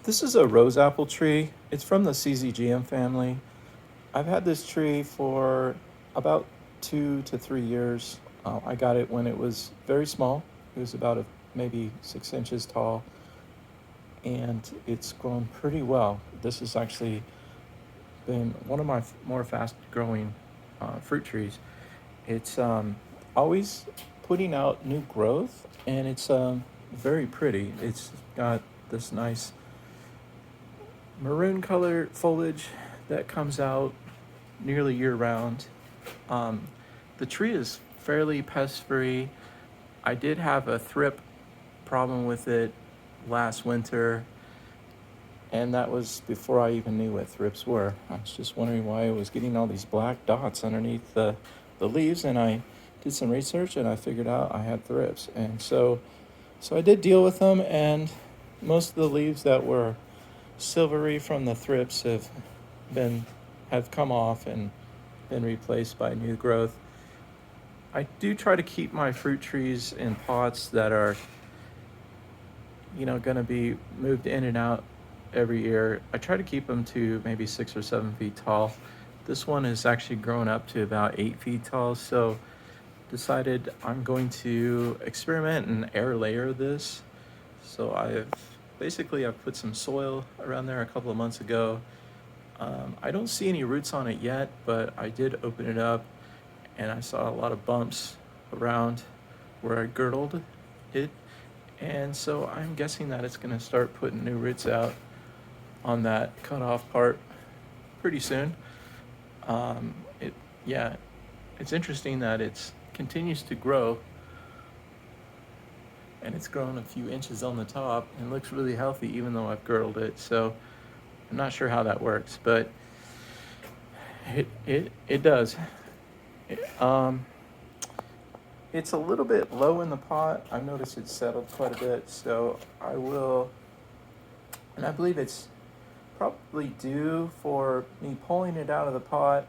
This is a rose apple tree. It's from the Syzygium family. I've had this tree for about 2 to 3 years. I got it when it was very small. It was about maybe 6 inches tall, and it's grown pretty well. This has actually been one of my more fast growing fruit trees. It's always putting out new growth, and it's very pretty. It's got this nice maroon colored foliage that comes out nearly year round. Um, the tree is fairly pest free. I did have a thrip problem with it last winter, and that was before I even knew what thrips were. I was just wondering why I was getting all these black dots underneath the leaves, and I did some research and I figured out I had thrips. And so I did deal with them, and most of the leaves that were silvery from the thrips been have come off and been replaced by new growth. I do try to keep my fruit trees in pots that are, going to be moved in and out every year. I try to keep them to maybe 6 or 7 feet tall. This one is actually grown up to about 8 feet tall, so decided I'm going to experiment and air layer this. So I've put some soil around there a couple of months ago. I don't see any roots on it yet, but I did open it up and I saw a lot of bumps around where I girdled it. And so I'm guessing that it's going to start putting new roots out on that cut off part pretty soon. Um, it, yeah, it's interesting that it continues to grow, and it's grown a few inches on the top and looks really healthy even though I've girdled it. So I'm not sure how that works, but it does. It's a little bit low in the pot. I've noticed it's settled quite a bit, so and I believe it's probably due for me pulling it out of the pot.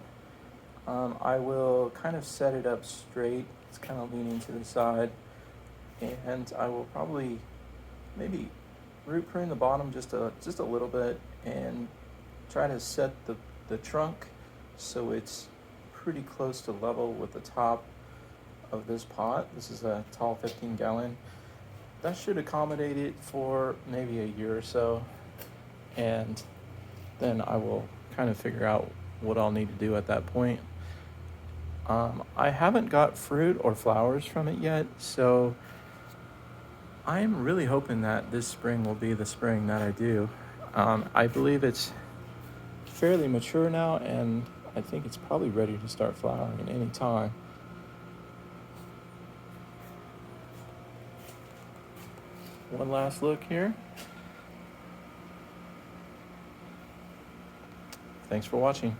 I will kind of set it up straight. It's kind of leaning to the side, and I will probably maybe root prune the bottom just a little bit and try to set the trunk so it's pretty close to level with the top of this pot. This is a tall 15-gallon. That should accommodate it for maybe a year or so, and then I will kind of figure out what I'll need to do at that point. I haven't got fruit or flowers from it yet, so I'm really hoping that this spring will be the spring that I do. I believe it's fairly mature now, and I think it's probably ready to start flowering at any time. One last look here. Thanks for watching.